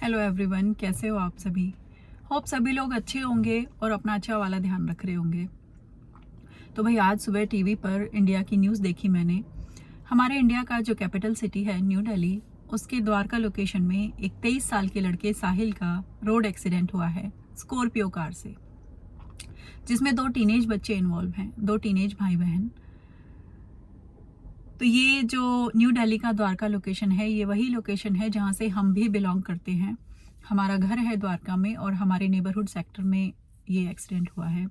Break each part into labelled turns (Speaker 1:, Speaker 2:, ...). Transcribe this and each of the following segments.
Speaker 1: Hello everyone, कैसे हो आप सभी। होप सभी लोग अच्छे होंगे और अपना अच्छा वाला ध्यान रख रहे होंगे। तो भाई आज सुबह टीवी पर इंडिया की न्यूज़ देखी मैंने। हमारे इंडिया का जो कैपिटल सिटी है न्यू दिल्ली, उसके द्वारका लोकेशन में एक 23 साल के लड़के साहिल का रोड एक्सीडेंट हुआ है स्कॉर्पियो कार से, जिसमें 2 टीनेज बच्चे इन्वॉल्व हैं, 2 टीनेज भाई बहन। तो ये जो न्यू दिल्ली का द्वारका लोकेशन है, ये वही लोकेशन है जहाँ से हम भी बिलोंग करते हैं। हमारा घर है द्वारका में और हमारे नेबरहुड सेक्टर में ये एक्सीडेंट हुआ है।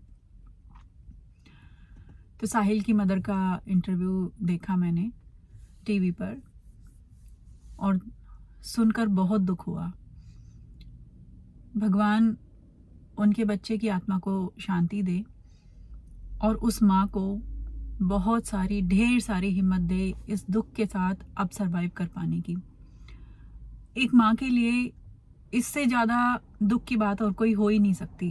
Speaker 1: तो साहिल की मदर का इंटरव्यू देखा मैंने टीवी पर और सुनकर बहुत दुख हुआ। भगवान उनके बच्चे की आत्मा को शांति दे और उस माँ को बहुत सारी ढेर सारी हिम्मत दे इस दुख के साथ अब सरवाइव कर पाने की। एक माँ के लिए इससे ज़्यादा दुख की बात और कोई हो ही नहीं सकती।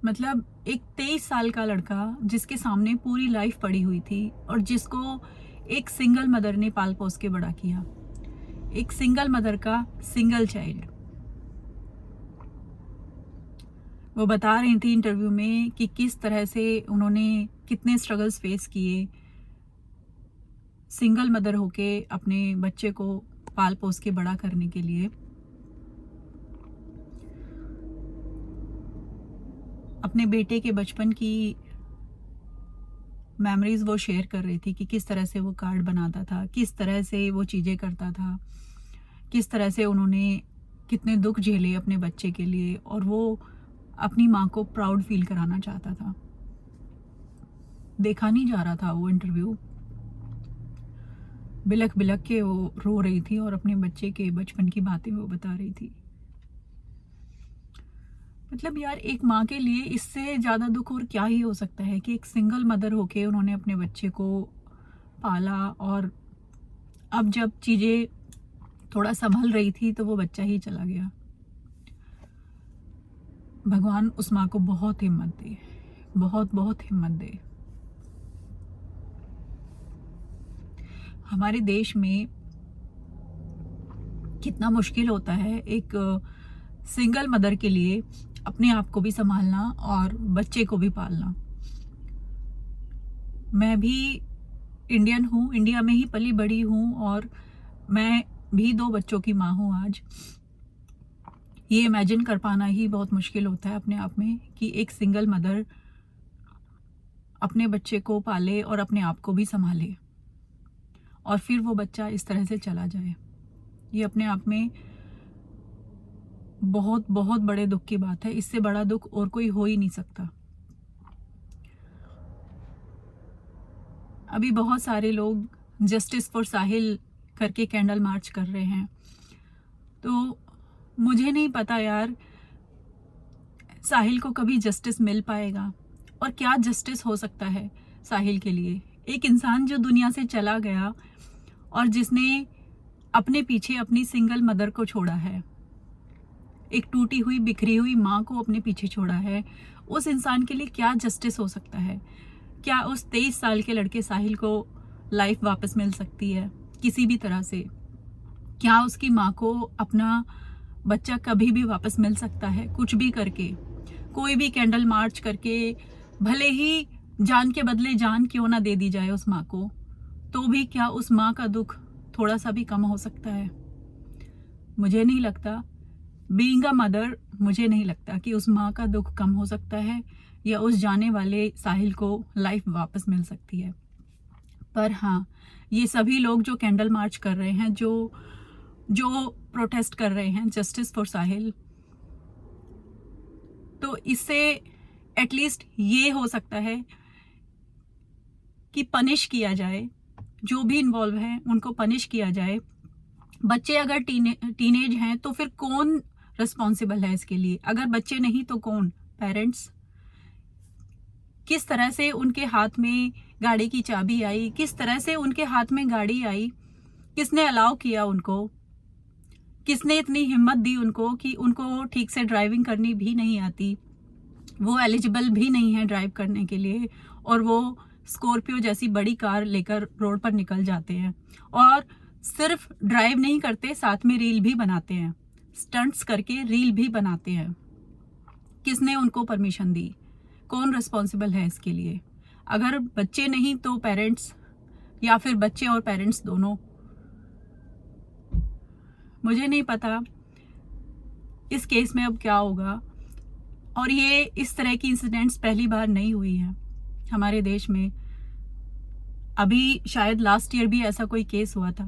Speaker 1: मतलब एक 23 साल का लड़का जिसके सामने पूरी लाइफ पड़ी हुई थी और जिसको एक सिंगल मदर ने पाल पोस के बड़ा किया, एक सिंगल मदर का सिंगल चाइल्ड। वो बता रही थी इंटरव्यू में कि किस तरह से उन्होंने कितने स्ट्रगल्स फेस किए सिंगल मदर होके अपने बच्चे को पाल पोस के बड़ा करने के लिए। अपने बेटे के बचपन की मेमोरीज वो शेयर कर रही थी कि किस तरह से वो कार्ड बनाता था, किस तरह से वो चीज़ें करता था, किस तरह से उन्होंने कितने दुख झेले अपने बच्चे के लिए, और वो अपनी माँ को प्राउड फील कराना चाहता था। देखा नहीं जा रहा था वो इंटरव्यू। बिलख बिलख के वो रो रही थी और अपने बच्चे के बचपन की बातें वो बता रही थी। मतलब यार, एक माँ के लिए इससे ज़्यादा दुख और क्या ही हो सकता है कि एक सिंगल मदर होके उन्होंने अपने बच्चे को पाला और अब जब चीज़ें थोड़ा संभल रही थी तो वो बच्चा ही चला गया। भगवान उस माँ को बहुत हिम्मत दे, बहुत बहुत हिम्मत दे। हमारे देश में कितना मुश्किल होता है एक सिंगल मदर के लिए अपने आप को भी संभालना और बच्चे को भी पालना। मैं भी इंडियन हूँ, इंडिया में ही पली बड़ी हूँ और मैं भी 2 बच्चों की माँ हूँ आज। ये इमेजिन कर पाना ही बहुत मुश्किल होता है अपने आप में कि एक सिंगल मदर अपने बच्चे को पाले और अपने आप को भी संभाले और फिर वो बच्चा इस तरह से चला जाए। ये अपने आप में बहुत बहुत बड़े दुख की बात है। इससे बड़ा दुख और कोई हो ही नहीं सकता। अभी बहुत सारे लोग जस्टिस फॉर साहिल करके कैंडल मार्च कर रहे हैं। तो मुझे नहीं पता यार, साहिल को कभी जस्टिस मिल पाएगा और क्या जस्टिस हो सकता है साहिल के लिए। एक इंसान जो दुनिया से चला गया और जिसने अपने पीछे अपनी सिंगल मदर को छोड़ा है, एक टूटी हुई बिखरी हुई माँ को अपने पीछे छोड़ा है, उस इंसान के लिए क्या जस्टिस हो सकता है। क्या उस 23 साल के लड़के साहिल को लाइफ वापस मिल सकती है किसी भी तरह से? क्या उसकी माँ को अपना बच्चा कभी भी वापस मिल सकता है कुछ भी करके? कोई भी कैंडल मार्च करके, भले ही जान के बदले जान क्यों ना दे दी जाए उस माँ को, तो भी क्या उस माँ का दुख थोड़ा सा भी कम हो सकता है? मुझे नहीं लगता। बीइंग अ मदर, मुझे नहीं लगता कि उस माँ का दुख कम हो सकता है या उस जाने वाले साहिल को लाइफ वापस मिल सकती है। पर हाँ, ये सभी लोग जो कैंडल मार्च कर रहे हैं, जो जो प्रोटेस्ट कर रहे हैं जस्टिस फॉर साहिल, तो इससे एटलीस्ट ये हो सकता है कि पनिश किया जाए, जो भी इन्वॉल्व है उनको पनिश किया जाए। बच्चे अगर टीनेज हैं तो फिर कौन रिस्पॉन्सिबल है इसके लिए? अगर बच्चे नहीं तो कौन? पेरेंट्स। किस तरह से उनके हाथ में गाड़ी की चाबी आई, किस तरह से उनके हाथ में गाड़ी आई, किसने अलाउ किया उनको? किसने इतनी हिम्मत दी उनको कि उनको ठीक से ड्राइविंग करनी भी नहीं आती, वो एलिजिबल भी नहीं है ड्राइव करने के लिए, और वो स्कॉर्पियो जैसी बड़ी कार लेकर रोड पर निकल जाते हैं और सिर्फ ड्राइव नहीं करते, साथ में रील भी बनाते हैं, स्टंट्स करके रील भी बनाते हैं। किसने उनको परमिशन दी? कौन रिस्पॉन्सिबल है इसके लिए? अगर बच्चे नहीं तो पेरेंट्स, या फिर बच्चे और पेरेंट्स दोनों। मुझे नहीं पता इस केस में अब क्या होगा। और ये इस तरह की इंसिडेंट्स पहली बार नहीं हुई है हमारे देश में। अभी शायद लास्ट ईयर भी ऐसा कोई केस हुआ था,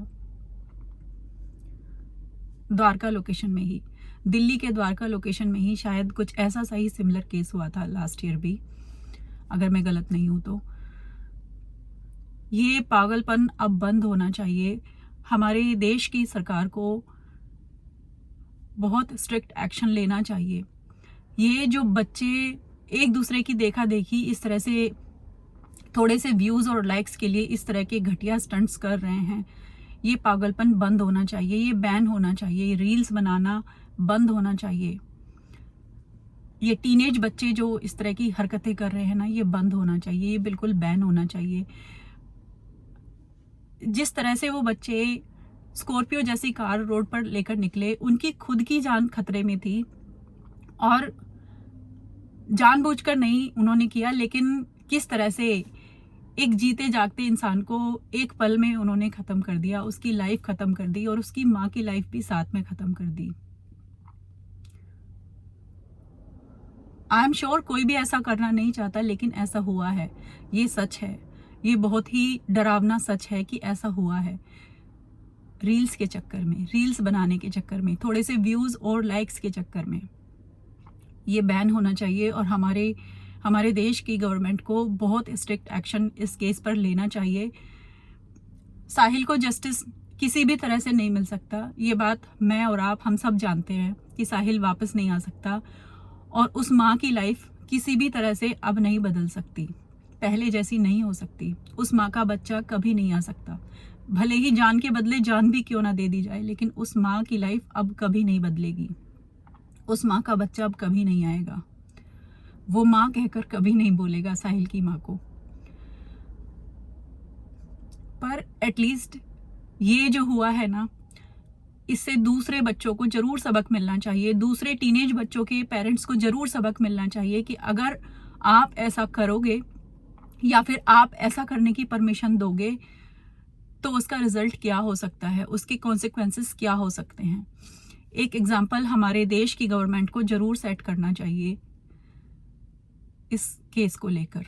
Speaker 1: द्वारका लोकेशन में ही, दिल्ली के द्वारका लोकेशन में ही शायद कुछ ऐसा सा ही सिमिलर केस हुआ था लास्ट ईयर भी, अगर मैं गलत नहीं हूं तो। ये पागलपन अब बंद होना चाहिए। हमारे देश की सरकार को बहुत स्ट्रिक्ट एक्शन लेना चाहिए। ये जो बच्चे एक दूसरे की देखा देखी इस तरह से थोड़े से व्यूज और लाइक्स के लिए इस तरह के घटिया स्टंट्स कर रहे हैं, ये पागलपन बंद होना चाहिए, ये बैन होना चाहिए, ये रील्स बनाना बंद होना चाहिए। ये टीनेज बच्चे जो इस तरह की हरकतें कर रहे हैं ना, ये बंद होना चाहिए, ये बिल्कुल बैन होना चाहिए। जिस तरह से वो बच्चे स्कॉर्पियो जैसी कार रोड पर लेकर निकले, उनकी खुद की जान खतरे में थी और जानबूझकर नहीं उन्होंने किया, लेकिन किस तरह से एक जीते जागते इंसान को एक पल में उन्होंने खत्म कर दिया, उसकी लाइफ खत्म कर दी और उसकी माँ की लाइफ भी साथ में खत्म कर दी। आई एम श्योर कोई भी ऐसा करना नहीं चाहता, लेकिन ऐसा हुआ है, ये सच है, ये बहुत ही डरावना सच है कि ऐसा हुआ है। रील्स के चक्कर में, रील्स बनाने के चक्कर में, थोड़े से व्यूज और लाइक्स के चक्कर में ये बैन होना चाहिए। और हमारे देश की गवर्नमेंट को बहुत स्ट्रिक्ट एक्शन इस केस पर लेना चाहिए। साहिल को जस्टिस किसी भी तरह से नहीं मिल सकता, ये बात मैं और आप हम सब जानते हैं कि साहिल वापस नहीं आ सकता और उस माँ की लाइफ किसी भी तरह से अब नहीं बदल सकती, पहले जैसी नहीं हो सकती। उस माँ का बच्चा कभी नहीं आ सकता, भले ही जान के बदले जान भी क्यों ना दे दी जाए, लेकिन उस माँ की लाइफ अब कभी नहीं बदलेगी। उस माँ का बच्चा अब कभी नहीं आएगा, वो माँ कहकर कभी नहीं बोलेगा साहिल की माँ को। पर एटलीस्ट ये जो हुआ है ना, इससे दूसरे बच्चों को जरूर सबक मिलना चाहिए, दूसरे टीनेज बच्चों के पेरेंट्स को जरूर सबक मिलना चाहिए कि अगर आप ऐसा करोगे या फिर आप ऐसा करने की परमिशन दोगे तो उसका रिजल्ट क्या हो सकता है, उसके कॉन्सिक्वेंसेस क्या हो सकते हैं। एक एग्जाम्पल हमारे देश की गवर्नमेंट को जरूर सेट करना चाहिए इस केस को लेकर।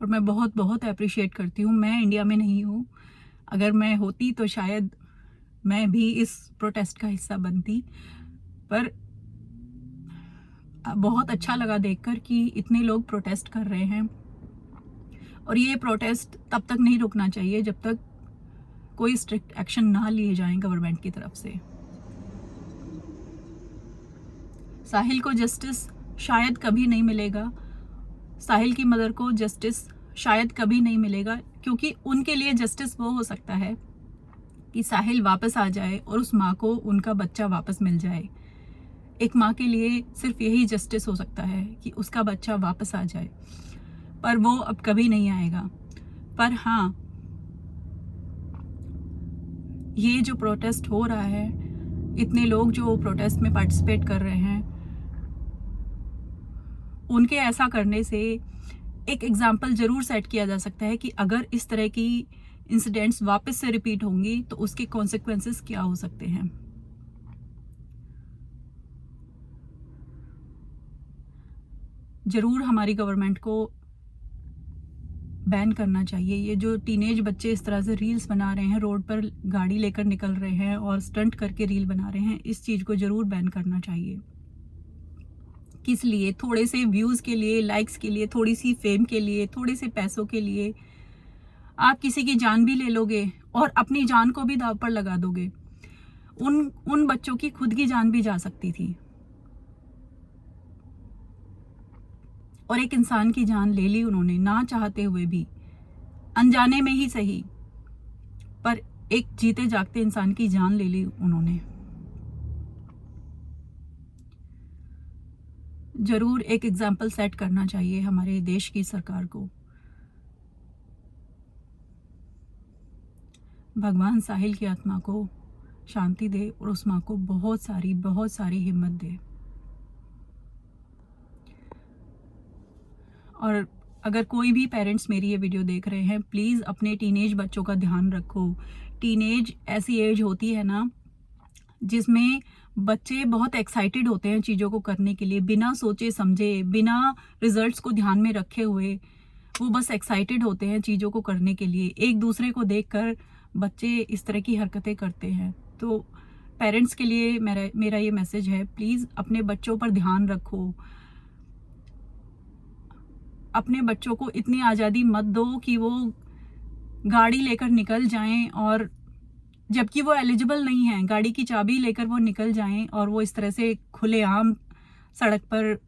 Speaker 1: और मैं बहुत बहुत अप्रिशिएट करती हूँ, मैं इंडिया में नहीं हूँ, अगर मैं होती तो शायद मैं भी इस प्रोटेस्ट का हिस्सा बनती। पर बहुत अच्छा लगा देखकर कि इतने लोग प्रोटेस्ट कर रहे हैं और ये प्रोटेस्ट तब तक नहीं रुकना चाहिए जब तक कोई स्ट्रिक्ट एक्शन ना लिए जाएं गवर्नमेंट की तरफ से। साहिल को जस्टिस शायद कभी नहीं मिलेगा, साहिल की मदर को जस्टिस शायद कभी नहीं मिलेगा, क्योंकि उनके लिए जस्टिस वो हो सकता है कि साहिल वापस आ जाए और उस माँ को उनका बच्चा वापस मिल जाए। एक माँ के लिए सिर्फ यही जस्टिस हो सकता है कि उसका बच्चा वापस आ जाए, पर वो अब कभी नहीं आएगा। पर हाँ, ये जो प्रोटेस्ट हो रहा है, इतने लोग जो प्रोटेस्ट में पार्टिसिपेट कर रहे हैं, उनके ऐसा करने से एक एग्जाम्पल जरूर सेट किया जा सकता है कि अगर इस तरह की इंसिडेंट्स वापस से रिपीट होंगी तो उसके कॉन्सिक्वेंसेस क्या हो सकते हैं। जरूर हमारी गवर्नमेंट को बैन करना चाहिए। ये जो टीनेज बच्चे इस तरह से रील्स बना रहे हैं, रोड पर गाड़ी लेकर निकल रहे हैं और स्टंट करके रील बना रहे हैं, इस चीज़ को जरूर बैन करना चाहिए। किस लिए? थोड़े से व्यूज़ के लिए, लाइक्स के लिए, थोड़ी सी फेम के लिए, थोड़े से पैसों के लिए आप किसी की जान भी ले लोगे और अपनी जान को भी दांव पर लगा दोगे। उन बच्चों की खुद की जान भी जा सकती थी और एक इंसान की जान ले ली उन्होंने, ना चाहते हुए भी, अनजाने में ही सही, पर एक जीते जागते इंसान की जान ले ली उन्होंने। जरूर एक एग्जाम्पल सेट करना चाहिए हमारे देश की सरकार को। भगवान साहिल की आत्मा को शांति दे और उस माँ को बहुत सारी हिम्मत दे। और अगर कोई भी पेरेंट्स मेरी ये वीडियो देख रहे हैं, प्लीज़ अपने टीनेज बच्चों का ध्यान रखो। टीनेज ऐसी एज होती है ना जिसमें बच्चे बहुत एक्साइटेड होते हैं चीज़ों को करने के लिए, बिना सोचे समझे, बिना रिजल्ट्स को ध्यान में रखे हुए वो बस एक्साइटेड होते हैं चीज़ों को करने के लिए। एक दूसरे को देखकर बच्चे इस तरह की हरकतें करते हैं। तो पेरेंट्स के लिए मेरा ये मैसेज है, प्लीज़ अपने बच्चों पर ध्यान रखो। अपने बच्चों को इतनी आज़ादी मत दो कि वो गाड़ी लेकर निकल जाएं, और जबकि वो एलिजिबल नहीं है, गाड़ी की चाबी लेकर वो निकल जाएं और वो इस तरह से खुलेआम सड़क पर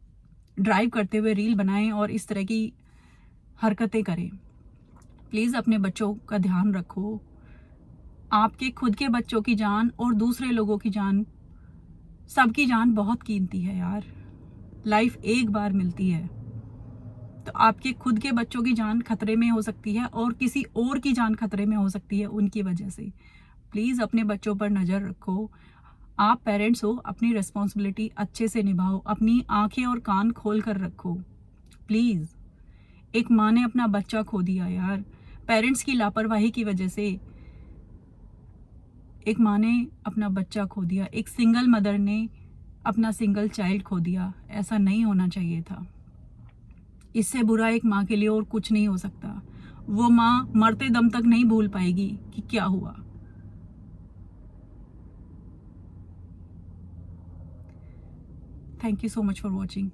Speaker 1: ड्राइव करते हुए रील बनाएं और इस तरह की हरकतें करें। प्लीज़ अपने बच्चों का ध्यान रखो। आपके खुद के बच्चों की जान और दूसरे लोगों की जान, सबकी जान बहुत कीमती है यार। लाइफ एक बार मिलती है, तो आपके खुद के बच्चों की जान खतरे में हो सकती है और किसी और की जान खतरे में हो सकती है उनकी वजह से। प्लीज़ अपने बच्चों पर नज़र रखो। आप पेरेंट्स हो, अपनी रिस्पॉन्सिबिलिटी अच्छे से निभाओ, अपनी आंखें और कान खोल कर रखो प्लीज़। एक माँ ने अपना बच्चा खो दिया यार, पेरेंट्स की लापरवाही की वजह से एक माँ ने अपना बच्चा खो दिया, एक सिंगल मदर ने अपना सिंगल चाइल्ड खो दिया। ऐसा नहीं होना चाहिए था। इससे बुरा एक माँ के लिए और कुछ नहीं हो सकता। वो माँ मरते दम तक नहीं भूल पाएगी कि क्या हुआ। Thank you so much for watching.